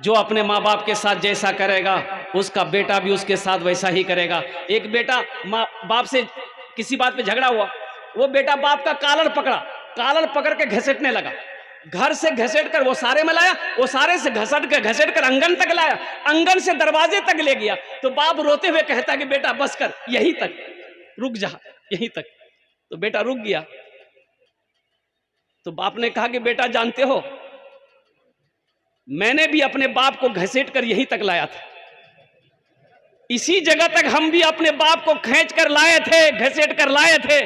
जो अपने माँ बाप के साथ जैसा करेगा उसका बेटा भी उसके साथ वैसा ही करेगा। एक बेटा माँ बाप से किसी बात पे झगड़ा हुआ, वो बेटा बाप का कॉलर पकड़ के घसीटने लगा। घर से घसीट कर वो सारे में लाया, वो सारे से घसीट कर आंगन तक लाया, आंगन से दरवाजे तक ले गया। तो बाप रोते हुए कहता कि बेटा बस कर, यहीं तक, रुक जा, यहीं तक। तो बेटा रुक गया। तो बाप ने कहा कि बेटा जानते हो, मैंने भी अपने बाप को घसीट कर यहीं तक लाया था, इसी जगह तक हम भी अपने बाप को खींच कर लाए थे, घसीट कर लाए थे।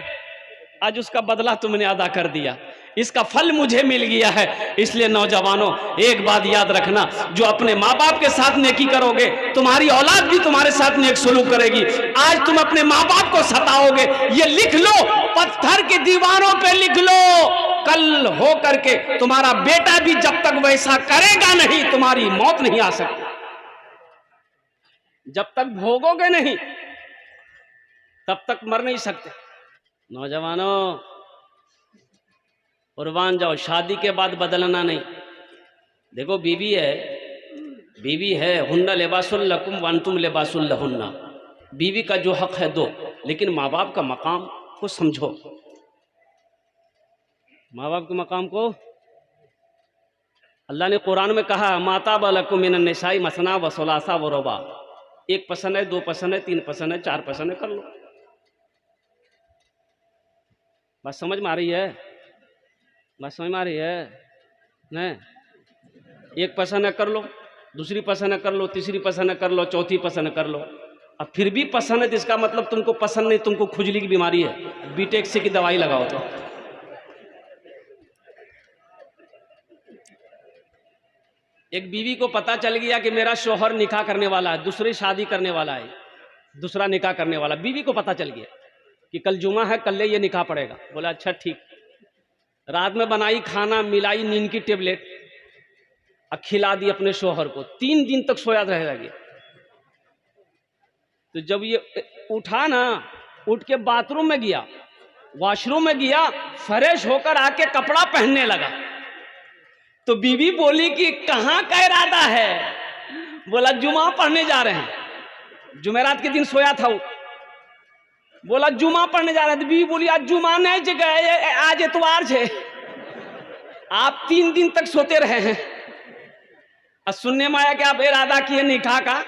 आज उसका बदला तुमने अदा कर दिया, इसका फल मुझे मिल गया है। इसलिए नौजवानों, एक बात याद रखना, जो अपने माँ बाप के साथ नेकी करोगे, तुम्हारी औलाद भी तुम्हारे साथ नेक सलूक करेगी। आज तुम अपने माँ बाप को सताओगे, ये लिख लो, पत्थर की दीवारों पे लिख लो, कल हो करके तुम्हारा बेटा भी जब तक वैसा करेगा नहीं, तुम्हारी मौत नहीं आ सकती। जब तक भोगोगे नहीं तब तक मर नहीं सकते। नौजवानों, कुर्बान जाओ, शादी के बाद बदलना नहीं। देखो बीवी है, हुन्ना लिबासुल लकुम व अंतुम लिबासुल लहुन्ना। बीवी का जो हक है दो, लेकिन माँ बाप का मकाम को समझो। माँ बाप के मकाम को अल्लाह ने कुरान में कहा, माता बलकुम मिनन निसाई मसना व सुलासा व रुबा। एक पसंद है, दो पसंद है, तीन पसंद है, चार पसंद है, कर लो। बात समझ में आ रही है? बात समझ में आ रही है? नहीं, एक पसंद है कर लो, दूसरी पसंद है कर लो, तीसरी पसंद है कर लो, चौथी पसंद है कर लो। अब फिर भी पसंद है तो इसका मतलब तुमको पसंद नहीं, तुमको खुजली की बीमारी है, बीटेक से की दवाई लगाओ। तो एक बीवी को पता चल गया कि मेरा शौहर निकाह करने वाला है, दूसरी शादी करने वाला है, दूसरा निकाह करने वाला। बीवी को पता चल गया कि कल जुमा है, कल ये निकाह पड़ेगा। बोला अच्छा ठीक। रात में बनाई खाना, मिलाई नींद की टेबलेट, खिला दी अपने शौहर को। 3 दिन तक सोया रह गया। तो जब ये उठा ना, उठ के बाथरूम में गया, वॉशरूम में गया, फ्रेश होकर आके कपड़ा पहनने लगा। तो बीवी बोली कि कहाँ का इरादा है? बोला जुमा पढ़ने जा रहे हैं। जुमेरात के दिन सोया था वो। बोला जुमा पढ़ने जा रहे हैं। तो बीवी बोली आज जुमा नहीं जगह, आज इतवार है, आप 3 दिन तक सोते रहे हैं। और सुनने में आया कि आप इरादा किए निकाह का,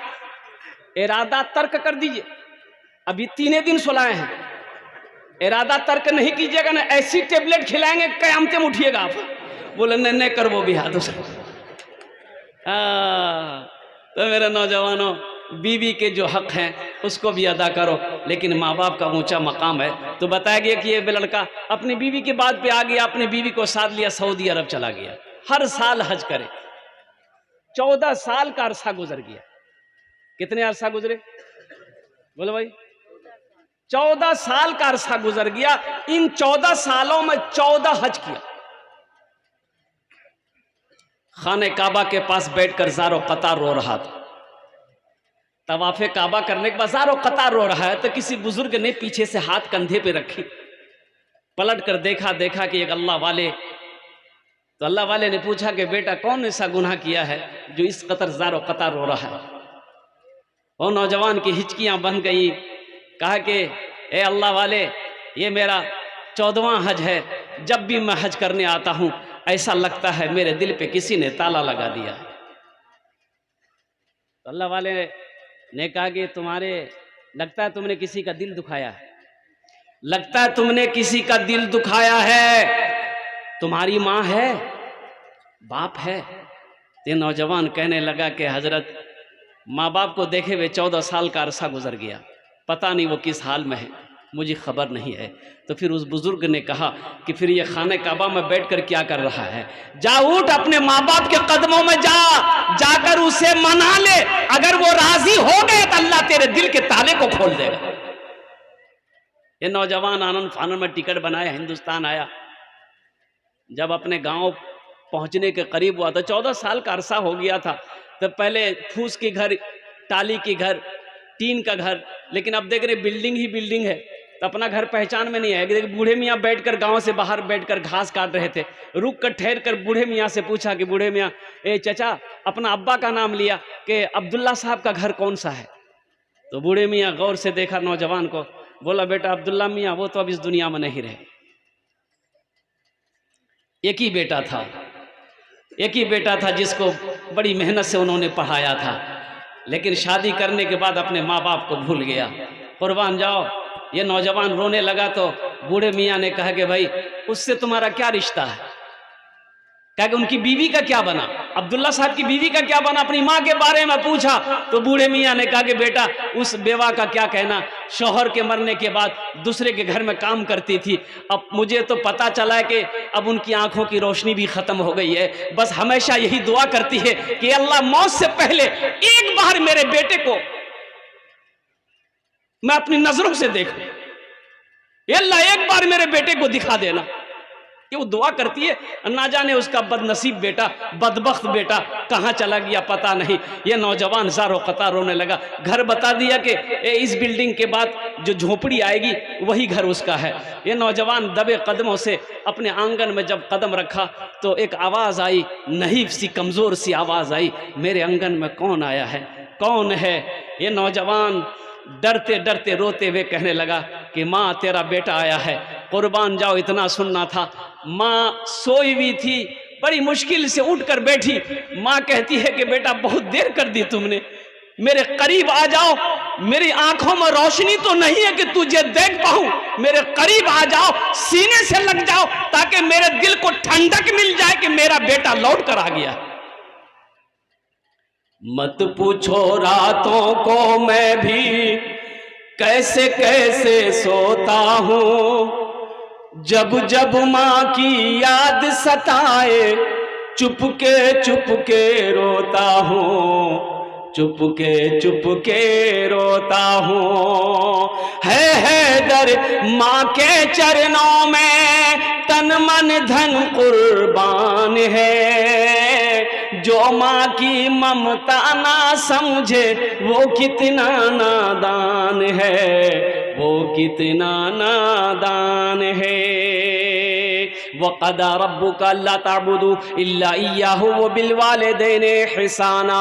इरादा तर्क कर दीजिए। अभी 3 दिन सुलाए हैं, इरादा तर्क नहीं कीजिएगा ना, ऐसी टेबलेट खिलाएंगे कयामत में उठिएगा आप। बोले नहीं कर वो भी हाथों से। तो मेरे नौजवानों, बीवी के जो हक हैं उसको भी अदा करो, लेकिन माँ बाप का ऊंचा मकाम है। तो बताया गया कि ये लड़का अपनी बीवी की बात पे आ गया, अपनी बीवी को साथ लिया, सऊदी अरब चला गया। हर साल हज करे। 14 साल का अरसा गुजर गया। कितने अरसा गुजरे बोलो भाई? 14 साल का अरसा गुजर गया। इन 14 सालों में 14 हज किया। खाने काबा के पास बैठकर ज़ारो कतार रो रहा था। तवाफ़े काबा करने के बाद ज़ारो कतार रो रहा है। तो किसी बुजुर्ग ने पीछे से हाथ कंधे पे रखी, पलट कर देखा कि एक अल्लाह वाले। तो अल्लाह वाले ने पूछा कि बेटा कौन ऐसा गुनाह किया है जो इस कतर ज़ारो कतार रो रहा है? और नौजवान की हिचकियां बन गई। कहा कि ए अल्लाह वाले, ये मेरा 14वां हज है। जब भी मैं हज करने आता हूं ऐसा लगता है मेरे दिल पे किसी ने ताला लगा दिया। तो अल्लाह वाले ने कहा कि तुम्हारे लगता है तुमने किसी का दिल दुखाया है, लगता है तुमने किसी का दिल दुखाया है। तुम्हारी माँ है, बाप है? ये नौजवान कहने लगा कि हजरत, माँ बाप को देखे हुए 14 साल का अरसा गुजर गया, पता नहीं वो किस हाल में है, मुझे खबर नहीं है। तो फिर उस बुजुर्ग ने कहा कि फिर ये खाने काबा में बैठकर क्या कर रहा है? जा उठ, अपने माँ बाप के कदमों में जाकर उसे मना ले। अगर वो राजी हो गए तो अल्लाह तेरे दिल के ताले को खोल देगा। ये नौजवान आनंद फानन में टिकट बनाया, हिंदुस्तान आया। जब अपने गांव पहुंचने के करीब हुआ तो 14 साल का अरसा हो गया था। तो पहले फूस के घर, टाली के घर, टीन का घर, लेकिन अब देख रहे बिल्डिंग ही बिल्डिंग है। तो अपना घर पहचान में नहीं आएगी। बूढ़े मियाँ बैठकर गांव से बाहर बैठकर घास काट रहे थे, रुक कर ठहर कर बूढ़े मियाँ से पूछा कि बूढ़े मियाँ, ए चचा, अपना अब्बा का नाम लिया कि अब्दुल्ला साहब का घर कौन सा है? तो बूढ़े मियाँ गौर से देखा नौजवान को, बोला बेटा अब्दुल्ला मियाँ वो तो अब इस दुनिया में नहीं रहे। एक ही बेटा था जिसको बड़ी मेहनत से उन्होंने पढ़ाया था, लेकिन शादी करने के बाद अपने माँ बाप को भूल गया। कुर्बान जाओ। ये नौजवान रोने लगा तो बूढ़े मियाँ ने कहा कि भाई उससे तुम्हारा क्या रिश्ता है? कहा कि उनकी बीवी का क्या बना, अब्दुल्ला साहब की बीवी का क्या बना? अपनी माँ के बारे में पूछा तो बूढ़े मियाँ ने कहा कि बेटा उस बेवा का क्या कहना, शौहर के मरने के बाद दूसरे के घर में काम करती थी। अब मुझे तो पता चला है कि अब उनकी आंखों की रोशनी भी खत्म हो गई है। बस हमेशा यही दुआ करती है कि अल्लाह मौत से पहले एक बार मेरे बेटे को मैं अपनी नजरों से देखूं, अल्लाह एक बार मेरे बेटे को दिखा देना। ये वो दुआ करती है। ना जाने उसका बदनसीब बेटा, बदबख्त बेटा कहाँ चला गया पता नहीं। ये नौजवान ज़ारो क़तार रोने लगा। घर बता दिया कि इस बिल्डिंग के बाद जो झोपड़ी आएगी वही घर उसका है। ये नौजवान दबे कदमों से अपने आंगन में जब कदम रखा तो एक आवाज़ आई, नहीफ सी कमज़ोर सी आवाज़ आई, मेरे आंगन में कौन आया है, कौन है? ये नौजवान डरते डरते रोते हुए कहने लगा कि माँ तेरा बेटा आया है। कुर्बान जाओ, इतना सुनना था। माँ सोई हुई थी, बड़ी मुश्किल से उठकर बैठी। माँ कहती है कि बेटा बहुत देर कर दी तुमने, मेरे करीब आ जाओ, मेरी आंखों में रोशनी तो नहीं है कि तुझे देख पाऊं, मेरे करीब आ जाओ, सीने से लग जाओ ताकि मेरे दिल को ठंडक मिल जाए कि मेरा बेटा लौट कर आ गया। मत पूछो रातों को मैं भी कैसे कैसे सोता हूँ, जब जब माँ की याद सताए चुपके रोता हूँ, चुपके रोता हूँ। है दर माँ के चरणों में तन मन धन कुर्बान है, जो माँ की ममता ना समझे वो कितना नादान है, वो कितना नादान है। वक़दा रब्बुका अल्ला ताबुदू इल्ला इय्याहु व बिल वालिदैनि हिसाना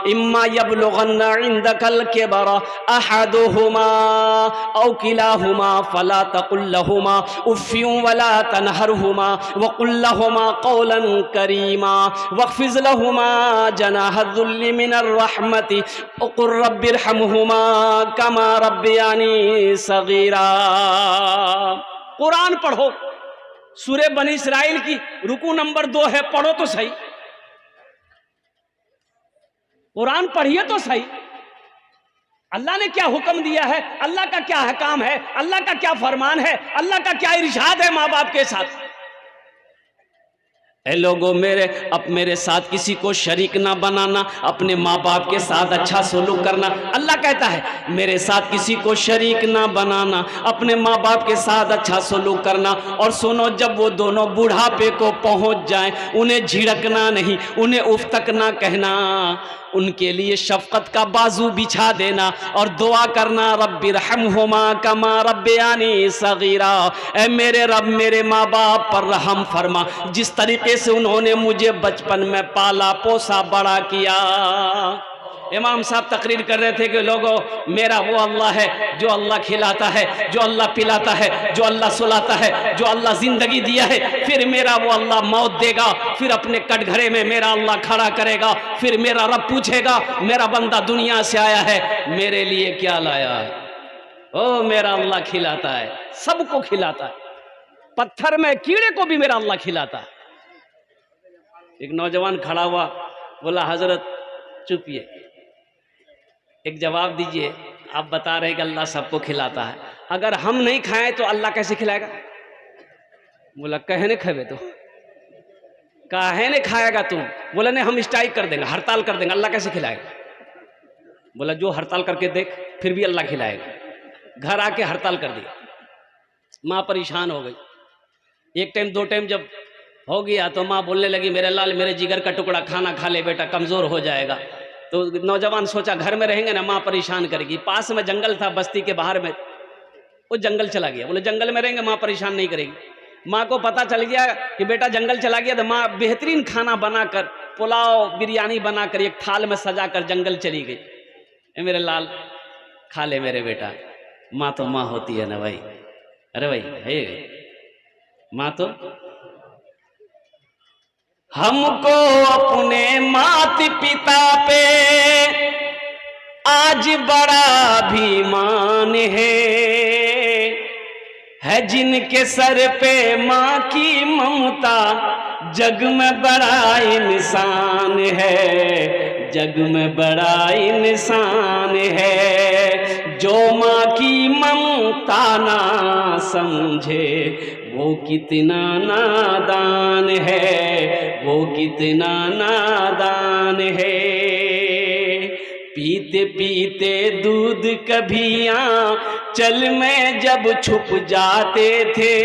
इम्मा यबलुगन्ना इंदकल किबरा अहदुहुमा औ किलाहुमा फला तकुल लहुमा उफ़्फिन वला तनहरहुमा व कुल लहुमा क़ौलन करीमा वख़्फ़िज़ लहुमा जनाह ज़ुल्लि मिनर रहमति व क़ुल रब्बिरहमहुमा कमा रब्बियानी सग़ीरा। कुरान पढ़ो, सूरे बनी इस्राइल की रुकू नंबर 2 है, पढ़ो तो सही, कुरान पढ़िए तो सही। अल्लाह ने क्या हुक्म दिया है, अल्लाह का क्या हकाम है, अल्लाह का क्या फरमान है, अल्लाह का क्या इरशाद है माँ बाप के साथ। ए लोगों, मेरे साथ किसी को शरीक ना बनाना, अपने माँ बाप के साथ अच्छा सलूक करना। अल्लाह कहता है मेरे साथ किसी को शरीक ना बनाना, अपने माँ बाप के साथ अच्छा सलूक करना। और सुनो, जब वो दोनों बुढ़ापे को पहुँच जाएं, उन्हें झिड़कना नहीं, उन्हें उफ तक ना कहना, उनके लिए शफकत का बाजू बिछा देना और दुआ करना, रब्बिरहमहुमा कमा रब्बियानी सगीरा। ऐ मेरे रब, मेरे माँ बाप पर रहम फरमा, जिस तरीके से उन्होंने मुझे बचपन में पाला पोसा बड़ा किया। इमाम साहब तकरीर कर रहे थे कि लोगों, मेरा वो अल्लाह है जो अल्लाह खिलाता है, जो अल्लाह पिलाता है, जो अल्लाह सुलाता है, जो अल्लाह जिंदगी दिया है, फिर मेरा वो अल्लाह मौत देगा, फिर अपने कटघरे में मेरा अल्लाह खड़ा करेगा, फिर मेरा रब पूछेगा मेरा बंदा दुनिया से आया है, मेरे लिए क्या लाया है? ओ मेरा अल्लाह खिलाता है, सबको खिलाता है, पत्थर में कीड़े को भी मेरा अल्लाह खिलाता है। एक नौजवान खड़ा हुआ, बोला हजरत चुपिए, एक जवाब दीजिए, आप बता रहे हैं कि अल्लाह सबको खिलाता है, अगर हम नहीं खाएं तो अल्लाह कैसे खिलाएगा? बोला कहने खेबे तो काहे ने खाएगा तुम? बोला नहीं, हम स्ट्राइक कर देंगे, हड़ताल कर देंगे, अल्लाह कैसे खिलाएगा? बोला जो हड़ताल करके देख, फिर भी अल्लाह खिलाएगा। घर आके हड़ताल कर दिया, माँ परेशान हो गई। एक टाइम 2 टाइम जब हो गया तो माँ बोलने लगी, मेरे लाल मेरे जिगर का टुकड़ा खाना खा ले बेटा, कमज़ोर हो जाएगा। तो नौजवान सोचा घर में रहेंगे ना माँ परेशान करेगी। पास में जंगल था बस्ती के बाहर में, वो जंगल चला गया। बोले जंगल में रहेंगे, माँ परेशान नहीं करेगी। माँ को पता चल गया कि बेटा जंगल चला गया, तो माँ बेहतरीन खाना बनाकर, पुलाव बिरयानी बनाकर एक थाल में सजा कर जंगल चली गई। ए मेरे लाल, खा ले मेरे बेटा। माँ तो माँ होती है ना भाई। अरे भाई है माँ तो। हमको अपने माता पिता पे आज बड़ा अभिमान है जिनके सर पे माँ की ममता, जग में बड़ा इंसान है, जग में बड़ा इंसान है। जो माँ की ममता ना समझे वो कितना नादान है, वो कितना नादान है। पीते पीते दूध कभी आंचल में जब छुप जाते थे,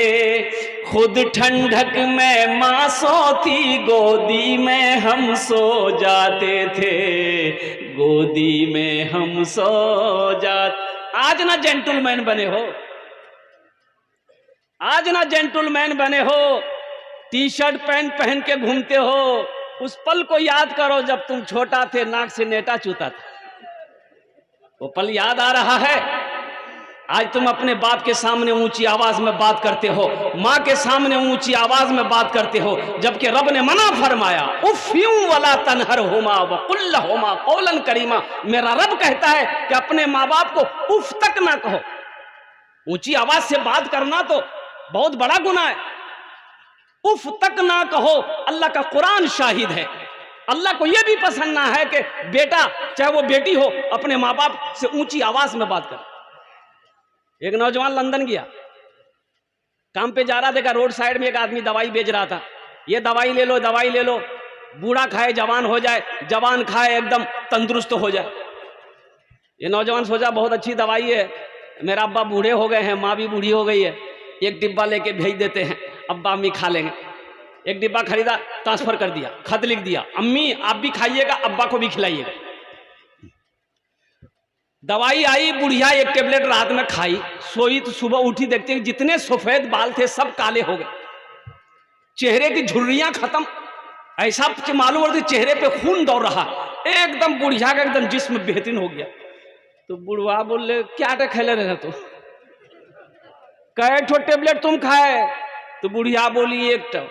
खुद ठंडक में माँ सोती, गोदी में हम सो जाते थे, गोदी में हम सो जाते। आज ना जेंटलमैन बने हो, आज ना जेंटलमैन बने हो, टी शर्ट पैंट पहन के घूमते हो। उस पल को याद करो जब तुम छोटा थे, नाक से नेटा चूता था। वो पल याद आ रहा है। आज तुम अपने बाप के सामने ऊंची आवाज में बात करते हो, माँ के सामने ऊंची आवाज में बात करते हो, जबकि रब ने मना फरमाया, उफ़्यूं वला तनहरहुमा वक़ुल्लहुमा क़ौलन करीमा। मेरा रब कहता है कि अपने माँ बाप को उफ तक ना कहो। ऊंची आवाज से बात करना तो बहुत बड़ा गुनाह है। उफ तक ना कहो। अल्लाह का कुरान शाहिद है। अल्लाह को यह भी पसंद ना है कि बेटा चाहे वो बेटी हो अपने माँ बाप से ऊंची आवाज में बात कर। एक नौजवान लंदन गया, काम पे जा रहा, देखा रोड साइड में एक आदमी दवाई बेच रहा था। ये दवाई ले लो, दवाई ले लो, बूढ़ा खाए जवान हो जाए, जवान खाए एकदम तंदुरुस्त हो जाए। ये नौजवान सोचा बहुत अच्छी दवाई है, मेरा अब्बा बूढ़े हो गए हैं, माँ भी बूढ़ी हो गई है, एक डिब्बा लेके भेज देते हैं, अब्बा अम्मी खा लेंगे। एक डिब्बा खरीदा, ट्रांसफर कर दिया, खत लिख दिया, अम्मी आप भी खाइएगा, अब्बा को भी खिलाइएगा। दवाई आई, बुढ़िया एक टेबलेट रात में खाई, सोई तो सुबह उठी, देखते हैं जितने सफेद बाल थे सब काले हो गए, चेहरे की झुर्रियां खत्म, ऐसा मालूम होता चेहरे पे खून दौड़ रहा, एकदम बुढ़िया का एकदम जिस्म बेहतरीन हो गया। तो बुढ़वा बोले क्या खेले रहे तो कै ठो टेबलेट तुम खाए? तो बुढ़िया बोली एक ठो।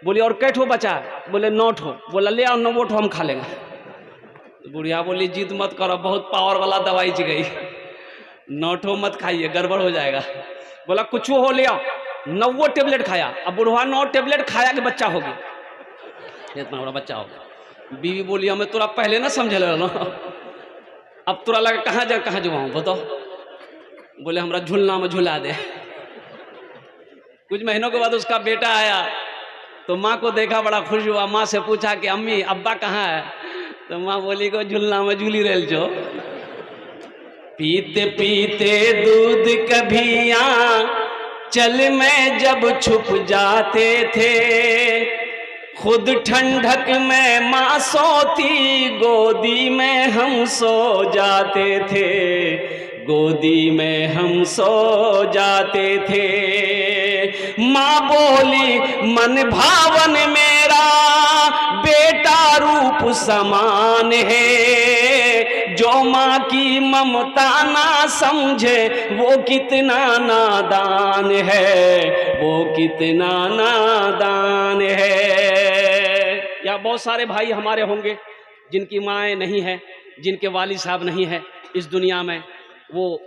बोली और कै ठो बचा? बोले 9 ठो। बोला ले आओ 9 ठो हम खा लेंगे। तो बुढ़िया बोली जिद मत करो, बहुत पावर वाला दवाई ची गई, 9 ठो मत खाइए, गड़बड़ हो जाएगा। बोला कुछ हो ले आओ, 9 टेबलेट खाया। अब बुढ़वा 9 टेबलेट खाया कि बच्चा हो गया, इतना बड़ा बच्चा हो गया। बीवी बोली हमें तोरा पहले ना समझ ले ना, अब तोरा लगा कहाँ जुआऊँ बताओ? बोले हमरा झूलना में झुला दे। कुछ महीनों के बाद उसका बेटा आया तो माँ को देखा, बड़ा खुश हुआ, माँ से पूछा कि अम्मी अब्बा कहाँ है? तो माँ बोली को झूलना में झूली रेल जो। पीते पीते दूध कभी आंचल में जब छुप जाते थे, खुद ठंडक में माँ सोती, गोदी में हम सो जाते थे, गोदी में हम सो जाते थे। माँ बोली मन भावन मेरा बेटा रूप समान है, जो माँ की ममता ना समझे वो कितना नादान है, वो कितना नादान है। या बहुत सारे भाई हमारे होंगे जिनकी माएँ नहीं है, जिनके वालिद साहब नहीं है इस दुनिया में, वो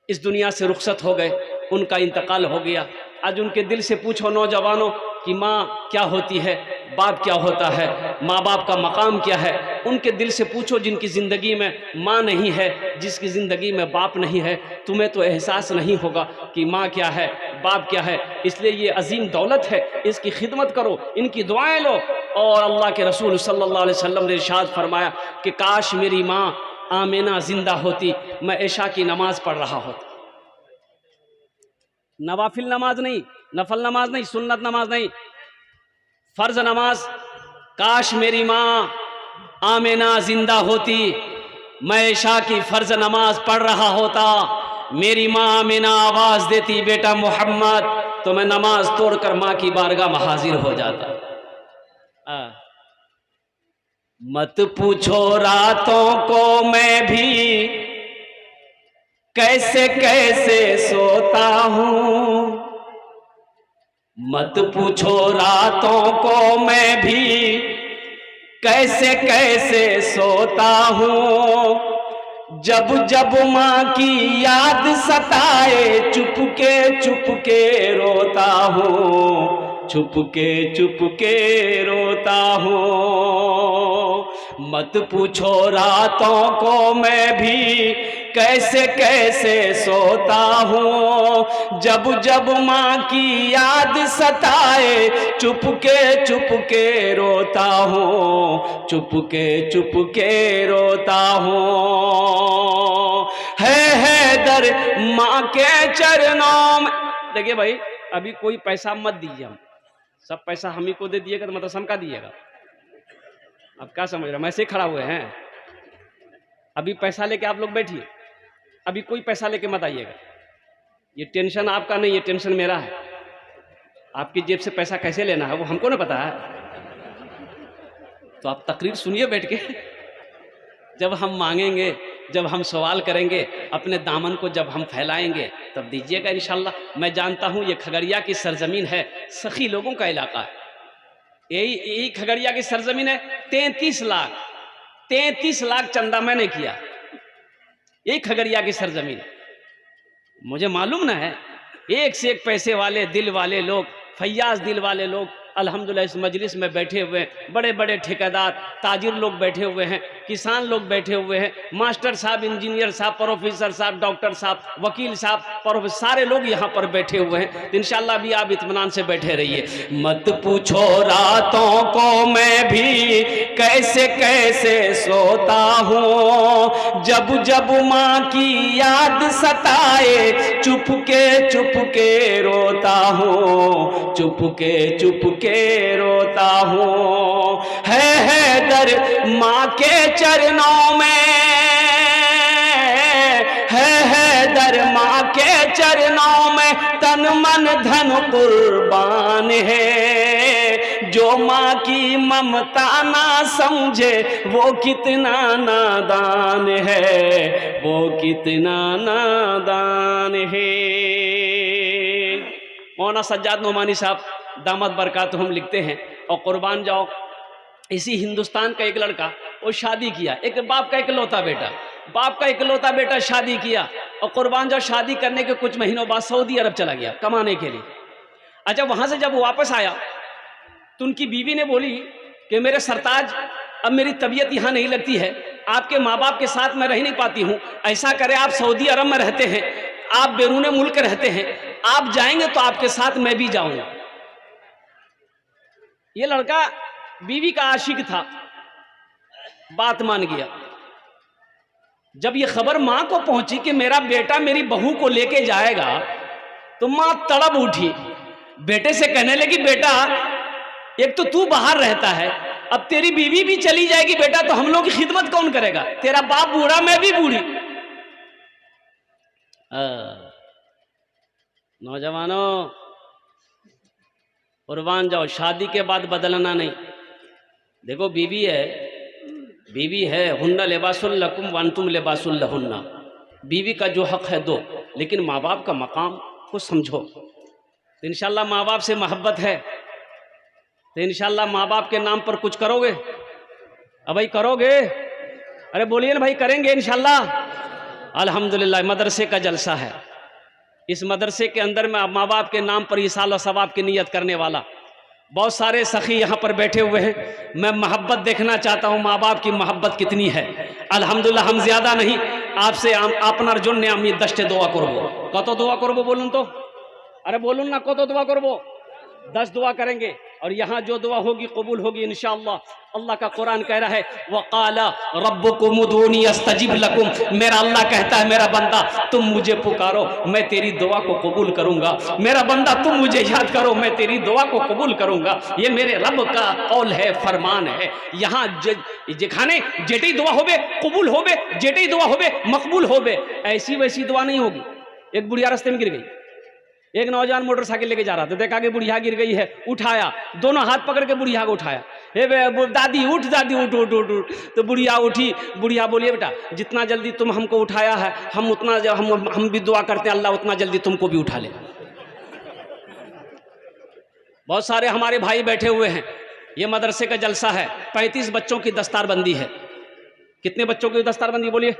इस दुनिया से रुखसत हो गए, उनका इंतकाल हो गया। आज उनके दिल से पूछो नौजवानों कि माँ क्या होती है, बाप क्या होता है, माँ बाप का मकाम क्या है। उनके दिल से पूछो जिनकी ज़िंदगी में माँ नहीं है, जिसकी ज़िंदगी में बाप नहीं है, तुम्हें तो एहसास नहीं होगा कि माँ क्या है, बाप क्या है। इसलिए ये अजीम दौलत है, इसकी खिदमत करो, इनकी दुआएं लो। और अल्लाह के रसूल सल्लल्लाहु अलैहि वसल्लम ने इरशाद फरमाया कि काश मेरी माँ आमिना जिंदा होती, मैं इशा की नमाज पढ़ रहा होता। नवाफिल नमाज नहीं, नफल नमाज नहीं, सुन्नत नमाज नहीं, फर्ज नमाज। काश मेरी माँ आमिना जिंदा होती, मैं इशा की फर्ज नमाज पढ़ रहा होता। मेरी माँ आमिना आवाज देती बेटा मोहम्मद, तो मैं नमाज तोड़कर माँ की बारगाह में हाजिर हो जाता। मत पूछो रातों को मैं भी कैसे कैसे सोता हूँ, मत पूछो रातों को मैं भी कैसे कैसे सोता हूँ, जब जब माँ की याद सताए चुपके रोता हूँ, चुपके रोता हूँ। मत पूछो रातों को मैं भी कैसे कैसे सोता हूँ, जब जब माँ की याद सताए चुपके रोता हूँ, चुपके रोता हूँ। है दर माँ के चरणों में। देखिए भाई, अभी कोई पैसा मत दीजिए, हम सब पैसा हम ही को दे दिएगा तो मतलब हम का दिएगा? अब क्या समझ रहे हैं? हम ऐसे खड़ा हुए हैं, अभी पैसा लेके आप लोग बैठिए, अभी कोई पैसा लेके मत आइएगा। ये टेंशन आपका नहीं, ये टेंशन मेरा है। आपकी जेब से पैसा कैसे लेना है वो हमको ना पता है, तो आप तकरीर सुनिए बैठ के। जब हम मांगेंगे, जब हम सवाल करेंगे, अपने दामन को जब हम फैलाएंगे तब दीजिएगा इंशाल्लाह। मैं जानता हूँ ये खगड़िया की सरजमीन है, सखी लोगों का इलाका है, यही खगड़िया की सरजमीन है। 33 लाख चंदा मैंने किया, यही खगड़िया की सरजमीन। मुझे मालूम ना है, एक से एक पैसे वाले दिल वाले लोग, फैयाज दिल वाले लोग अल्हम्दुलिल्लाह इस मजलिस में बैठे हुए हैं। बड़े बड़े ठेकेदार, ताजिर लोग बैठे हुए हैं, किसान लोग बैठे हुए हैं, मास्टर साहब, इंजीनियर साहब, प्रोफेसर साहब, डॉक्टर साहब, वकील साहब, प्रोफेसर, सारे लोग यहाँ पर बैठे हुए हैं। तो इंशाल्लाह भी आप इत्मीनान से बैठे रहिए। मत पूछो रातों को मैं भी कैसे कैसे सोता हूँ, जब जब माँ की याद सताए चुपके रोता हूँ, चुपके रोता हूँ। है दर माँ के चरणों में, है दर माँ के चरणों में, तन मन धन कुर्बान है। जो माँ की ममता ना समझे वो कितना नादान है, वो कितना नादान है। मौलाना सज्जाद नोमानी साहब दामद बरकातुहुम लिखते हैं, और कुर्बान जाओ, इसी हिंदुस्तान का एक लड़का वो शादी किया, एक बाप का इकलौता बेटा शादी किया, और कुर्बान जाओ शादी करने के कुछ महीनों बाद सऊदी अरब चला गया कमाने के लिए। अच्छा, वहां से जब वो वापस आया तो उनकी बीवी ने बोली कि मेरे सरताज, अब मेरी तबीयत यहाँ नहीं लगती है, आपके माँ बाप के साथ मैं रह नहीं पाती हूँ, ऐसा करें आप सऊदी अरब में रहते हैं, आप बैरून मुल्क रहते हैं, आप जाएंगे तो आपके साथ मैं भी जाऊंगा। ये लड़का बीवी का आशिक था, बात मान गया। जब ये खबर मां को पहुंची कि मेरा बेटा मेरी बहू को लेके जाएगा, तो मां तड़प उठी, बेटे से कहने लगी, बेटा एक तो तू बाहर रहता है, अब तेरी बीवी भी चली जाएगी बेटा, तो हम लोग की खिदमत कौन करेगा? तेरा बाप बूढ़ा, मैं भी बूढ़ी। नौजवानों, कुर्बान जाओ, शादी के बाद बदलना नहीं। देखो बीवी है, हुन्ना लिबासुल लकुम व अंतुम लिबासुल लहुन्ना, बीवी का जो हक है दो, लेकिन माँ बाप का मकाम को समझो। तो इंशाल्लाह माँ बाप से मोहब्बत है तो इंशाल्लाह माँ बाप के नाम पर कुछ करोगे? अब भाई करोगे? अरे बोलिए ना भाई, करेंगे इंशाल्लाह। अल्हम्दुलिल्लाह मदरसे का जलसा है, इस मदरसे के अंदर में माँ बाप के नाम पर इसाल और सवाब की नियत करने वाला बहुत सारे सखी यहाँ पर बैठे हुए हैं। मैं मोहब्बत देखना चाहता हूँ, माँ बाप की मोहब्बत कितनी है। अल्हम्दुलिल्लाह हम ज्यादा नहीं, आपसे আপনার জন্য আমি 10টা দোয়া করব। কত দোয়া করব বলুন তো? अरे बोलून ना, কত দোয়া করব? 10 दुआ करेंगे, और यहाँ जो दुआ होगी कबूल होगी इंशाअल्लाह। अल्लाह का कुरान कह रहा है, वक़ाला रब्बुकुम उदूनी अस्तजिब लकुम, मेरा अल्लाह कहता है मेरा बंदा तुम मुझे पुकारो मैं तेरी दुआ को कबूल करूंगा, मेरा बंदा तुम मुझे याद करो मैं तेरी दुआ को कबूल करूंगा। ये मेरे रब का कौल है, फरमान है। यहाँ जेखाने जेटी दुआ होबे कबूल होबे, जेटी दुआ होबे मकबूल होबे, ऐसी वैसी दुआ नहीं होगी। एक बुढ़िया रास्ते में गिर गई, एक नौजवान मोटरसाइकिल लेके जा रहा था, देखा कि बुढ़िया गिर गई है, उठाया, दोनों हाथ पकड़ के बुढ़िया को उठाया, हे दादी उठ, दादी उठ उठ उठ उठ। तो बुढ़िया उठी, बुढ़िया बोलिए बेटा जितना जल्दी तुम हमको उठाया है हम उतना हम भी दुआ करते हैं अल्लाह उतना जल्दी तुमको भी उठा ले। बहुत सारे हमारे भाई बैठे हुए हैं, ये मदरसे का जलसा है, 35 बच्चों की दस्तारबंदी है। कितने बच्चों की दस्तारबंदी बोलिए?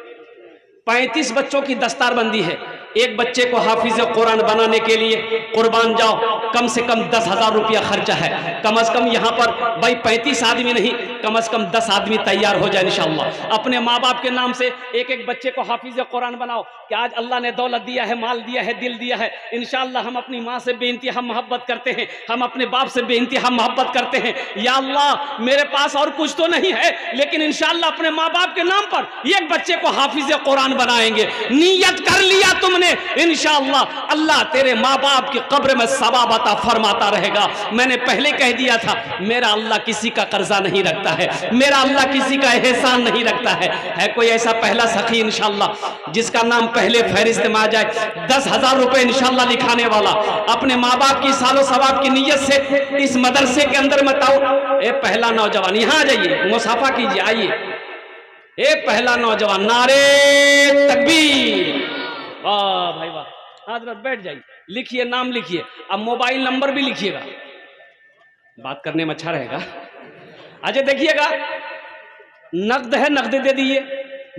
35 बच्चों की दस्तारबंदी है। एक बच्चे को हाफिज कुरान बनाने के लिए कुर्बान जाओ, कम से कम 10,000 रुपया खर्चा है। कम से कम यहाँ पर भाई 35 आदमी नहीं, कम से कम 10 आदमी तैयार हो जाए इंशाअल्लाह। अपने माँ बाप के नाम से एक एक बच्चे को हाफिज कुरान बनाओ कि आज अल्लाह ने दौलत दिया है, माल दिया है, दिल दिया है, इंशाअल्लाह हम अपनी माँ से बेइंतहा मोहब्बत करते हैं, हम अपने बाप से बेइंतहा मोहब्बत करते हैं। या अल्लाह मेरे पास और कुछ तो नहीं है, लेकिन इंशाअल्लाह अपने माँ बाप के नाम पर एक बच्चे को हाफिज कुरान बनाएंगे। नियत कर लिया तुमने, इंशाअल्लाह अल्लाह तेरे माँ बाप की कब्र में सवाब अता फरमाता रहेगा। मैंने पहले कह दिया था, मेरा अल्लाह किसी का कर्जा नहीं रखता है, मेरा अल्लाह किसी का एहसान नहीं रखता है कोई ऐसा पहला सखी इंशाअल्लाह जिसका नाम पहले फहरिस्त में आ जाए, 10,000 रुपए इंशाअल्लाह लिखाने वाला, अपने माँ बाप की सालो सवाब की नीयत से इस मदरसे के अंदर बताओ। ए पहला नौजवान यहाँ आ जाइए, मुसाफा कीजिए, आइए। ए पहला नौजवान, नारे तकबीर, वाह भाई वाह। हजरत बैठ जाइए, लिखिए, नाम लिखिए, अब मोबाइल नंबर भी लिखिएगा, बात करने में अच्छा रहेगा। अच्छा देखिएगा, नकद है नकद दे दीजिए,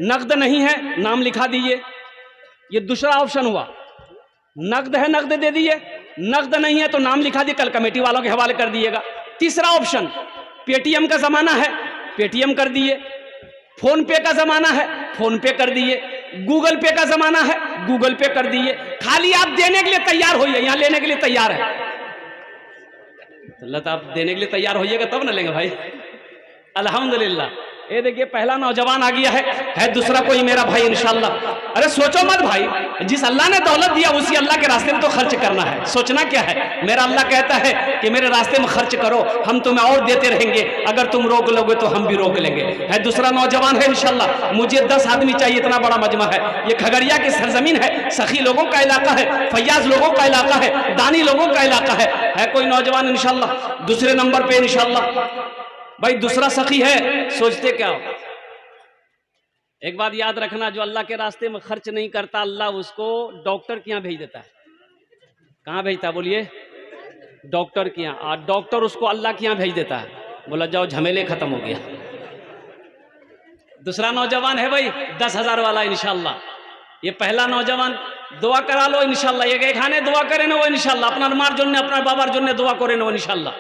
नकद नहीं है नाम लिखा दीजिए, ये दूसरा ऑप्शन हुआ। नकद है नकद दे दीजिए, नकद नहीं है तो नाम लिखा दिए, कल कमेटी वालों के हवाले कर दिएगा। तीसरा ऑप्शन, पेटीएम का जमाना है, पेटीएम कर दिए, फोन पे का जमाना है, फोन पे कर दिए, गूगल पे का जमाना है, गूगल पे कर दिए। खाली आप देने के लिए तैयार होइए, यहां लेने के लिए तैयार है तो आप देने के लिए तैयार होइएगा तब ना लेंगे भाई। अल्हम्दुलिल्लाह, ये देखिए पहला नौजवान आ गया है दूसरा कोई मेरा भाई इंशाअल्लाह। अरे सोचो मत भाई, जिस अल्लाह ने दौलत दिया उसी अल्लाह के रास्ते में तो खर्च करना है, सोचना क्या है। मेरा अल्लाह कहता है कि मेरे रास्ते में खर्च करो, हम तुम्हें और देते रहेंगे, अगर तुम रोक लोगे तो हम भी रोक लेंगे। है दूसरा नौजवान है इंशाअल्लाह। मुझे 10 आदमी चाहिए, इतना बड़ा मजमा है, ये खगड़िया की सरजमीन है, सखी लोगों का इलाका है, फैयाज लोगों का इलाका है, दानी लोगों का इलाका है कोई नौजवान इंशाअल्लाह। दूसरे नंबर पे इंशाअल्लाह भाई दूसरा सखी है। सोचते क्या हो, एक बात याद रखना, जो अल्लाह के रास्ते में खर्च नहीं करता अल्लाह उसको डॉक्टर के यहाँ भेज देता है। कहाँ भेजता है बोलिए? डॉक्टर के यहाँ। और डॉक्टर उसको अल्लाह के यहाँ भेज देता है, बोला जाओ झमेले खत्म हो गया। दूसरा नौजवान है भाई 10,000 वाला इंशाअल्लाह। ये पहला नौजवान, दुआ करा लो इंशाअल्लाह, ये खाने दुआ करे ना वो इंशाअल्लाह, अपना मार जोन्ने अपना बाबार जोन्ने दुआ करे ना इंशाअल्लाह।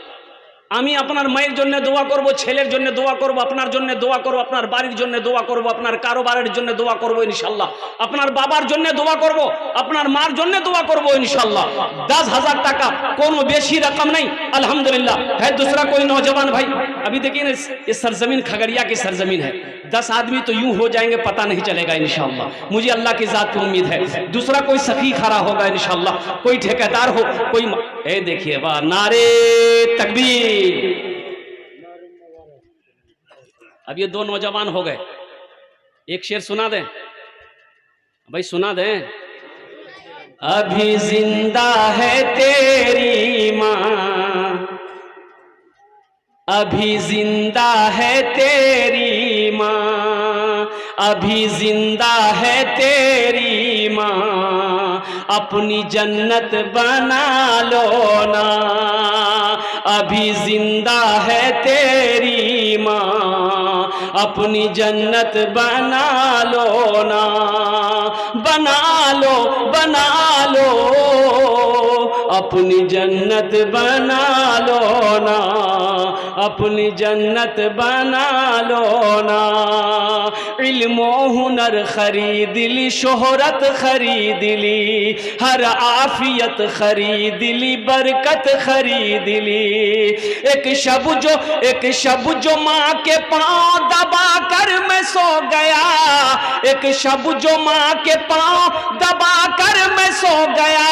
আমি আপনার মায়ের জন্য দোয়া করব, ছেলের জন্য দোয়া করব, আপনার জন্য দোয়া করব, আপনার বাড়ির জন্য দোয়া করব, আপনার কারোবারের জন্য দোয়া করব ইনশাআল্লাহ, আপনার বাবার জন্য দোয়া করব, আপনার মার জন্য দোয়া করব ইনশাআল্লাহ। 10,000 টাকা কোনো বেশি रकम नहीं, अल्हम्दुलिल्लाह। है दूसरा कोई नौजवान भाई, अभी देखिए ना ये सरजमीन खगड़िया की सरजमीन है, 10 आदमी तो यूं हो जाएंगे पता नहीं चलेगा इंशाअल्लाह, मुझे अल्लाह की जात पे उम्मीद है। दूसरा कोई सखी खड़ा होगा इंशाअल्लाह, कोई ठेकेदार हो, कोई ए देखिए वाह, नारे तकबीर। अब ये 2 नौजवान हो गए, एक शेर सुना दें भाई, सुना दें। अभी जिंदा है तेरी माँ, अभी जिंदा है तेरी माँ, अभी जिंदा है तेरी माँ, अपनी जन्नत बना लो ना, अभी जिंदा है तेरी माँ, अपनी जन्नत बना लो ना, बना लो बना लो, अपनी जन्नत बना लो ना, अपनी जन्नत बना लो ना। इल्म हुनर खरीद ली, शोहरत खरीद ली, हर आफियत खरीद ली, बरकत खरीद ली। एक शब जो माँ के पाँव दबा कर मैं सो गया, एक शब जो माँ के पाँव दबा कर मैं सो गया,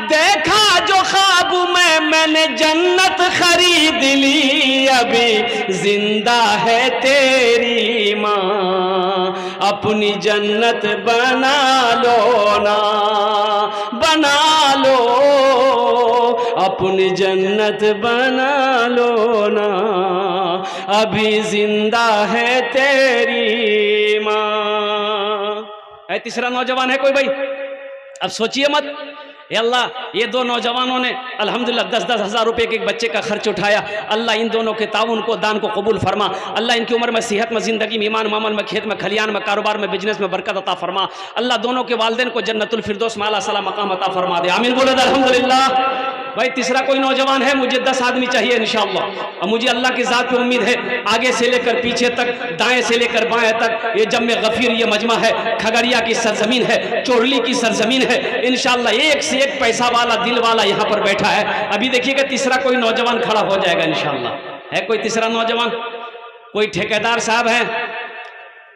देखा जो ख्वाब में मैंने जन्नत खरीद ली, अभी जिंदा है तेरी माँ, अपनी जन्नत बना लो ना, बना लो, अपनी जन्नत बना लो ना, अभी जिंदा है तेरी माँ। है तीसरा नौजवान है कोई भाई? अब सोचिए मत, ये अल्लाह, ये दो नौजवानों ने अल्हम्दुलिल्लाह 10-10 हज़ार रुपये के एक बच्चे का खर्च उठाया। अल्लाह इन दोनों के ताउन को, दान को कबूल फरमा। अल्लाह इनकी उम्र में, सेहत में, ज़िंदगी में, ईमान मामल में, खेत में, खलियान में, कारोबार में, बिजनेस में बरकत अता फरमा। अल्लाह दोनों के वालिदैन को जन्नतुल फिरदौस में आला सला मकाम अता फरमा दे। आमीन बोले अल्हम्दुलिल्लाह। भाई तीसरा कोई नौजवान है? मुझे 10 आदमी चाहिए इंशाअल्लाह। और मुझे अल्लाह की ज़ात पे उम्मीद है, आगे से लेकर पीछे तक, दाएं से लेकर बाएं तक, ये जम्मे गफीर ये मजमा है, खगड़िया की सरजमीन है, चोरली की सरजमीन है। इंशाअल्लाह एक से एक पैसा वाला, दिल वाला यहाँ पर बैठा है। अभी देखिएगा तीसरा कोई नौजवान खड़ा हो जाएगा इंशाअल्लाह। है कोई तीसरा नौजवान? कोई ठेकेदार साहब है?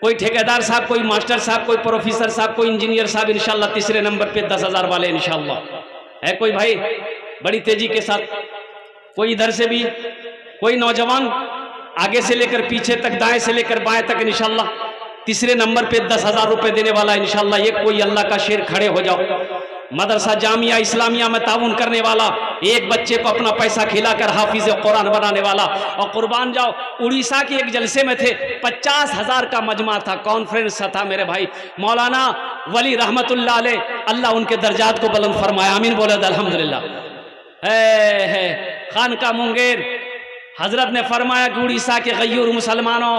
कोई ठेकेदार साहब, कोई मास्टर साहब, कोई प्रोफेसर साहब, कोई इंजीनियर साहब इंशाअल्लाह तीसरे नंबर पे 10,000 वाले इंशाअल्लाह। है कोई भाई? बड़ी तेजी के साथ कोई इधर से भी कोई नौजवान, आगे से लेकर पीछे तक, दाएं से लेकर बाएं तक इंशाअल्लाह तीसरे नंबर पे 10,000 रुपए देने वाला इंशाअल्लाह। ये कोई अल्लाह का शेर खड़े हो जाओ। मदरसा जामिया इस्लामिया में ताउन करने वाला, एक बच्चे को अपना पैसा खिलाकर हाफिज कुरान बनाने वाला। और कुर्बान जाओ, उड़ीसा के एक जलसे में थे, 50,000 का मजमा था, कॉन्फ्रेंस था मेरे भाई। मौलाना वली रहमतुल्लाह अलैह, अल्लाह उनके दर्जात को बुलंद फरमाया। आमीन बोले अल्हम्दुलिल्लाह। है खानका मुंगेर, हजरत ने फरमाया कि उड़ीसा के गयूर मुसलमानों,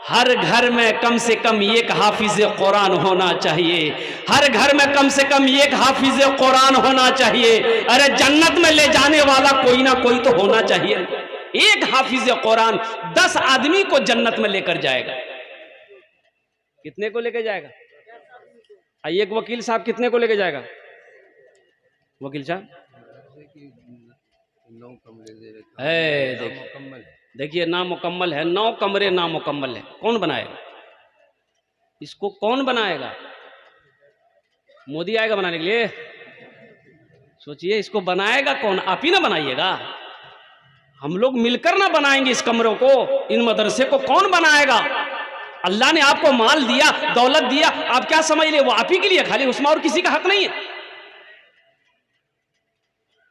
हर घर में कम से कम एक हाफिज कुरान होना चाहिए। हर घर में कम से कम एक हाफिज कुरान होना चाहिए। अरे जन्नत में ले जाने वाला कोई ना कोई तो होना चाहिए। एक हाफिज कुरान 10 आदमी को जन्नत में लेकर जाएगा। कितने को लेकर जाएगा? एक वकील साहब कितने को लेकर जाएगा? वकील साहब देखिए नामुकम्मल है, 9 कमरे नामुकम्मल है। कौन बनाएगा इसको? कौन बनाएगा? मोदी आएगा बनाने के लिए? सोचिए इसको बनाएगा कौन? आप ही ना बनाइएगा। हम लोग मिलकर ना बनाएंगे इस कमरों को, इन मदरसे को कौन बनाएगा? अल्लाह ने आपको माल दिया, दौलत दिया, आप क्या समझ ले वो आप ही के लिए खाली, उसमें और किसी का हक नहीं है।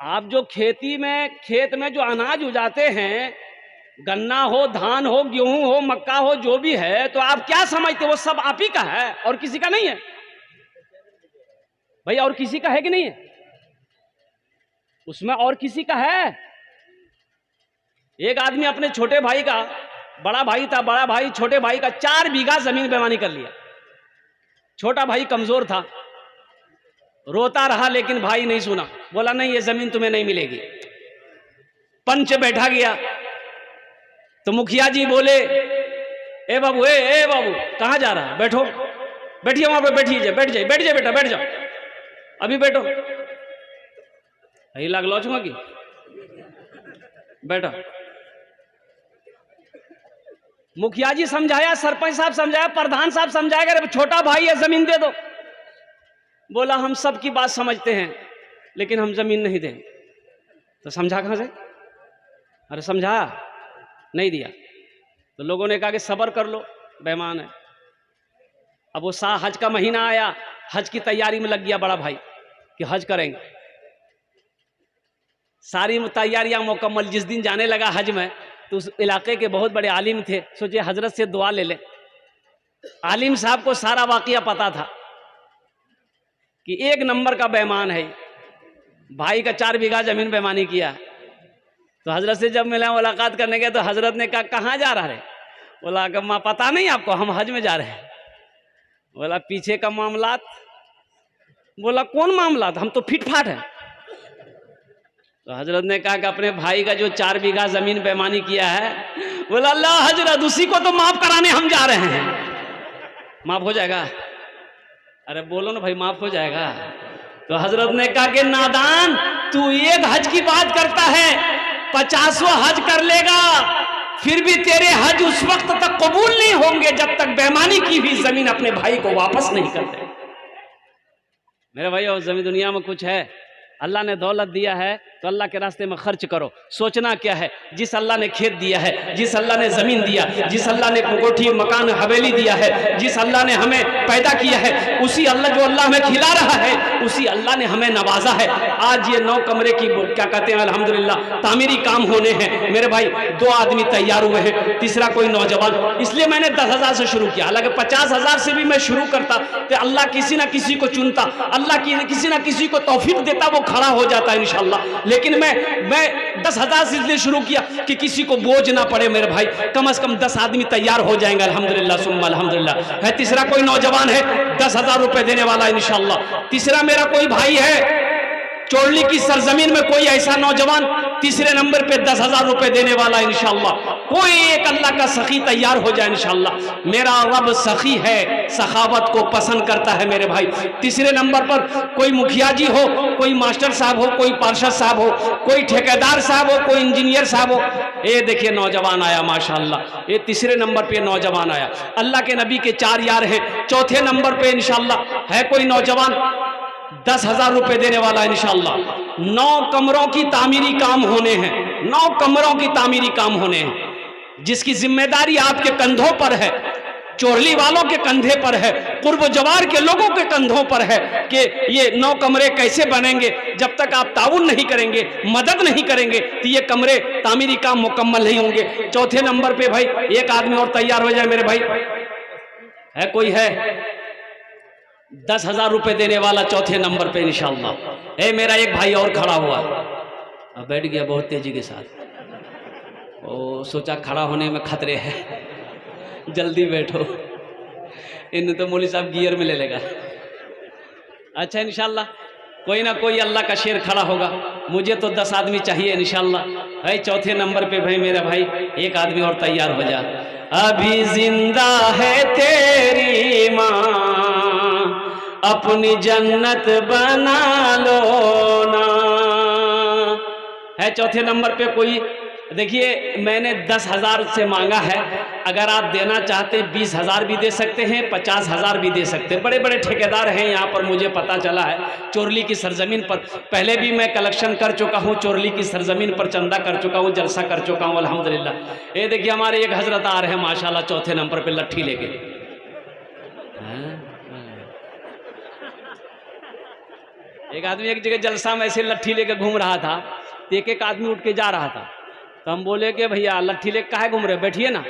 आप जो खेती में, खेत में जो अनाज उगाते हैं, गन्ना हो, धान हो, गेहूं हो, मक्का हो, जो भी है, तो आप क्या समझते वो सब आप ही का है और किसी का नहीं है? भाई और किसी का है कि नहीं है? उसमें और किसी का है? एक आदमी अपने छोटे भाई का, बड़ा भाई था, बड़ा भाई छोटे भाई का 4 बीघा जमीन बेईमानी कर लिया। छोटा भाई कमजोर था, रोता रहा, लेकिन भाई नहीं सुना। बोला नहीं ये जमीन तुम्हें नहीं मिलेगी। पंच बैठा गया तो मुखिया जी बोले, ए बाबू, ए बाबू कहां जा रहा है? बैठो, बैठिए वहां पे, बैठिए, बैठ जाइए, बैठ जाइए बेटा, बैठ जाओ, अभी बैठो। यही लाग लौचूंगा कि बैठो। मुखिया जी समझाया, सरपंच साहब समझाया, प्रधान साहब समझाया, अरे छोटा भाई है जमीन दे दो। बोला हम सब की बात समझते हैं लेकिन हम जमीन नहीं देंगे। तो समझा कहां से? अरे समझा नहीं दिया। तो लोगों ने कहा कि सब्र कर लो, बेईमान है। अब वो हज का महीना आया, हज की तैयारी में लग गया बड़ा भाई कि हज करेंगे। सारी तैयारियां मुकम्मल। जिस दिन जाने लगा हज में, तो उस इलाके के बहुत बड़े आलिम थे, सोचे हजरत से दुआ ले ले। आलिम साहब को सारा वाकया पता था कि 1 नंबर का बेईमान है, भाई का 4 बीघा जमीन बेईमानी किया। तो हजरत से जब मिला, मुलाकात करने गया, तो हजरत ने कहा कहाँ जा रहा है? बोला कि माँ पता नहीं आपको, हम हज में जा रहे हैं। बोला पीछे का मामलात? बोला कौन मामलात, हम तो फिट फाट है। तो हजरत ने कहा कि अपने भाई का जो 4 बीघा जमीन बेईमानी किया है, बोला अल्लाह हजरत उसी को तो माफ कराने हम जा रहे हैं। माफ हो जाएगा? अरे बोलो ना भाई, माफ हो जाएगा? तो हजरत ने कहा कि नादान, तू 1 हज की बात करता है, 50वां हज कर लेगा, फिर भी तेरे हज उस वक्त तक कबूल नहीं होंगे जब तक बेईमानी की हुई जमीन अपने भाई को वापस नहीं करते। मेरे भाई और जमीन दुनिया में कुछ है अल्लाह ने दौलत दिया है तो अल्लाह के रास्ते में खर्च करो। सोचना क्या है, जिस अल्लाह ने खेत दिया है, जिस अल्लाह ने ज़मीन दिया, जिस अल्लाह ने कोठी मकान हवेली दिया है, जिस अल्लाह ने हमें पैदा किया है, उसी अल्लाह जो अल्लाह हमें खिला रहा है, उसी अल्लाह ने हमें नवाजा है। आज ये 9 कमरे की क्या कहते हैं अल्हम्दुलिल्लाह तामीरी काम होने हैं मेरे भाई। 2 आदमी तैयार हुए हैं, तीसरा कोई नौजवान। इसलिए मैंने 10,000 से शुरू किया। हालांकि 50,000 से भी मैं शुरू करता तो अल्लाह किसी ना किसी को चुनता, अल्लाह किसी ना किसी को तौफीक देता, वो खड़ा हो जाता है इंशाअल्लाह। लेकिन मैं 10,000 से इसलिए शुरू किया कि किसी को बोझ ना पड़े मेरे भाई। कम से कम 10 आदमी तैयार हो जाएंगे अल्हम्दुलिल्लाह सुम्मा अल्हम्दुलिल्लाह। है तीसरा कोई नौजवान है 10,000 रुपए देने वाला इंशाअल्लाह। तीसरा मेरा कोई भाई है चोरली की सरजमीन में कोई ऐसा नौजवान तीसरे नंबर पे 10,000 रुपए देने वाला इंशाअल्लाह। कोई एक अल्लाह का सखी तैयार हो जाए इंशाअल्लाह। मेरा रब सखी है, सखावत को पसंद करता है मेरे भाई। तीसरे नंबर पर कोई मुखिया जी हो, कोई मास्टर साहब हो, कोई पार्षद साहब हो, कोई ठेकेदार साहब हो, कोई इंजीनियर साहब हो। ये देखिए नौजवान आया माशाअल्लाह, ये तीसरे नंबर पे नौजवान आया। अल्लाह के नबी के 4 यार हैं। चौथे नंबर पे इंशाअल्लाह है कोई नौजवान 10,000 रुपए देने वाला इंशाअल्लाह। 9 कमरों की तामीरी काम होने हैं, 9 कमरों की तामीरी काम होने हैं, जिसकी जिम्मेदारी आपके कंधों पर है, चोरली वालों के कंधे पर है, कुर्ब जवार के लोगों के कंधों पर है कि ये 9 कमरे कैसे बनेंगे। जब तक आप ताउन नहीं करेंगे, मदद नहीं करेंगे तो ये कमरे तामीरी काम मुकम्मल नहीं होंगे। चौथे नंबर पे भाई एक आदमी और तैयार हो जाए मेरे भाई। है कोई है 10,000 रुपए देने वाला चौथे नंबर पे इंशाअल्लाह। मेरा एक भाई और खड़ा हुआ, अब बैठ गया बहुत तेजी के साथ। ओ सोचा खड़ा होने में खतरे हैं, जल्दी बैठो, इन्हें तो मौलवी साहब गियर में ले लेगा। अच्छा इंशाअल्लाह कोई ना कोई अल्लाह का शेर खड़ा होगा। मुझे तो 10 आदमी चाहिए इंशाअल्लाह। भाई चौथे नंबर पे भाई मेरा भाई एक आदमी और तैयार हो जा। अभी जिंदा है तेरी माँ, अपनी जन्नत बना लो ना। है चौथे नंबर पे कोई। देखिए मैंने 10,000 से मांगा है, अगर आप देना चाहते 20,000 भी दे सकते हैं, 50,000 भी दे सकते हैं। बड़े बड़े ठेकेदार हैं यहाँ पर, मुझे पता चला है चोरली की सरजमीन पर। पहले भी मैं कलेक्शन कर चुका हूँ, चोरली की सरजमीन पर चंदा कर चुका हूँ, जलसा कर चुका हूँ अल्हम्दुलिल्लाह। ये देखिए हमारे एक हजरत आ रहे हैं माशाल्लाह चौथे नंबर पर लट्ठी लेके। एक आदमी एक जगह जलसा में ऐसे लट्ठी लेके घूम रहा था, एक एक आदमी उठ के जा रहा था, तो हम बोले कि भैया लट्ठी लेके काहे घूम रहे, बैठिए ना।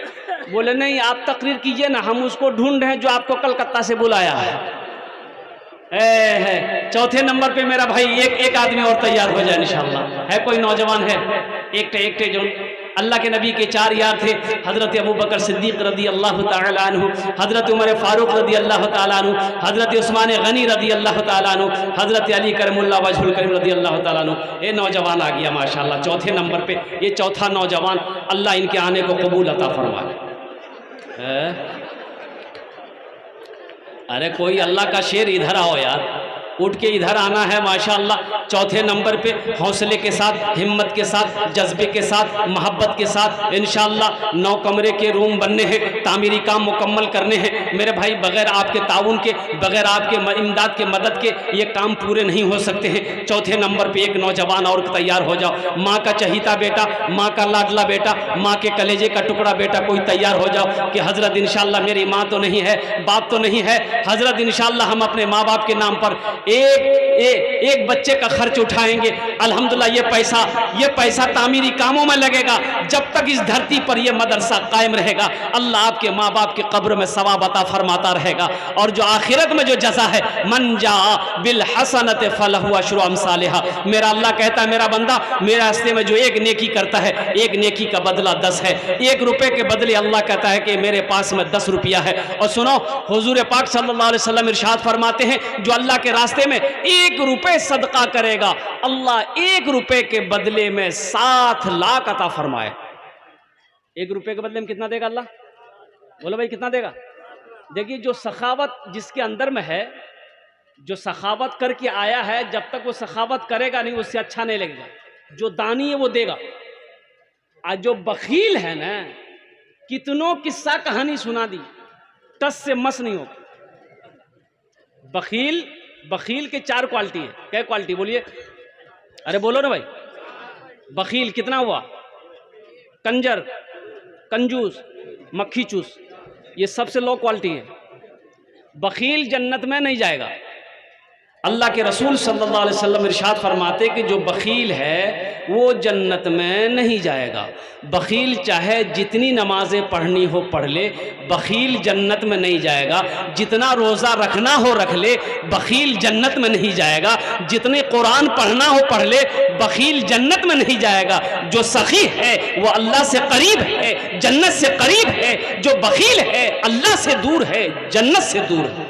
बोले नहीं आप तकरीर कीजिए ना, हम उसको ढूंढ रहे हैं जो आपको कलकत्ता से बुलाया है। चौथे नंबर पे मेरा भाई एक आदमी और तैयार हो जाए इंशाअल्लाह। है कोई नौजवान है एक जो अल्लाह के नबी के 4 यार थे, हज़रत अबू बकर सिद्दीक़ रदी अल्लाह ताला अन्हु, हज़रत उमर फ़ारूक रदी अल्लाह ताला अन्हु, हज़रत उस्मान गनी रदी अल्लाह ताला अन्हु, हज़रत अली करमुल्लाह वजहुल करीम रदी अल्लाह ताला अन्हु। ये नौजवान आ गया माशाअल्लाह चौथे नंबर पे। ये चौथा नौजवान, अल्लाह इनके आने को कबूल अता फरमाए। अरे कोई अल्लाह का शेर इधर आओ यार, उठ के इधर आना है माशाअल्लाह। चौथे नंबर पे हौसले के साथ, हिम्मत के साथ, जज्बे के साथ, मोहब्बत के साथ इंशाअल्लाह 9 कमरे के रूम बनने हैं, तामीरी काम मुकम्मल करने हैं मेरे भाई। बगैर आपके ताउन के, बगैर आपके इमदाद के, मदद के ये काम पूरे नहीं हो सकते हैं। चौथे नंबर पे एक नौजवान और तैयार हो जाओ। माँ का चहीता बेटा, माँ का लाडला बेटा, माँ के कलेजे का टुकड़ा बेटा कोई तैयार हो जाओ कि हजरत इंशाअल्लाह मेरी माँ तो नहीं है, बाप तो नहीं है, हजरत इंशाअल्लाह हम अपने माँ बाप के नाम पर एक बच्चे का खर्च उठाएंगे अल्हम्दुलिल्लाह। ये पैसा तामीरी कामों में लगेगा। जब तक इस धरती पर ये मदरसा कायम रहेगा, अल्लाह आपके माँ बाप की कब्र में सवाब अता फरमाता रहेगा। और जो आखिरत में जो जज़ा है, मन जा बिल हसनत फलहु अशरु अमसालिहा। मेरा अल्लाह कहता है मेरा बंदा मेरे रास्ते में जो एक नेकी करता है, एक नेकी का बदला 10 है। 1 रुपए के बदले अल्लाह कहता है कि मेरे पास में 10 रुपया है। और सुनो हुजूर पाक सल्लल्लाहु अलैहि वसल्लम इरशाद फरमाते हैं, जो अल्लाह के रास्ते में 1 रुपए सदका करेगा, अल्लाह 1 रुपए के बदले में 7 लाख अता फरमाए। 1 रुपए के बदले में कितना देगा अल्लाह? बोलो भाई कितना देगा? देखिए जो सखावत जिसके अंदर में है, जो सखावत करके आया है, जब तक वो सखावत करेगा नहीं उससे अच्छा नहीं लगेगा। जो दानी है वो देगा। आज जो बखील है ना, कितनों किस्सा कहानी सुना दी, टस से मस नहीं होगा। बखील के 4 क्वालिटी है। क्या क्वालिटी बोलिए? अरे बोलो ना भाई। बखील कितना हुआ? कंजर, कंजूस, मक्खी चूस, ये सबसे लो क्वालिटी है। बखील जन्नत में नहीं जाएगा। अल्लाह के रसूल सल्लल्लाहु अलैहि वसल्लम इरशाद फरमाते कि जो बखील है वो जन्नत में नहीं जाएगा। बखील चाहे जितनी नमाजें पढ़नी हो पढ़ ले, बखील जन्नत में नहीं जाएगा। जितना रोज़ा रखना हो रख ले, बखील जन्नत में नहीं जाएगा। जितने कुरान पढ़ना हो पढ़ ले, बखील जन्नत में नहीं जाएगा। जो सखी है वो अल्लाह से करीब है, जन्नत से करीब है। जो बखील है अल्लाह से दूर है, जन्नत से दूर है।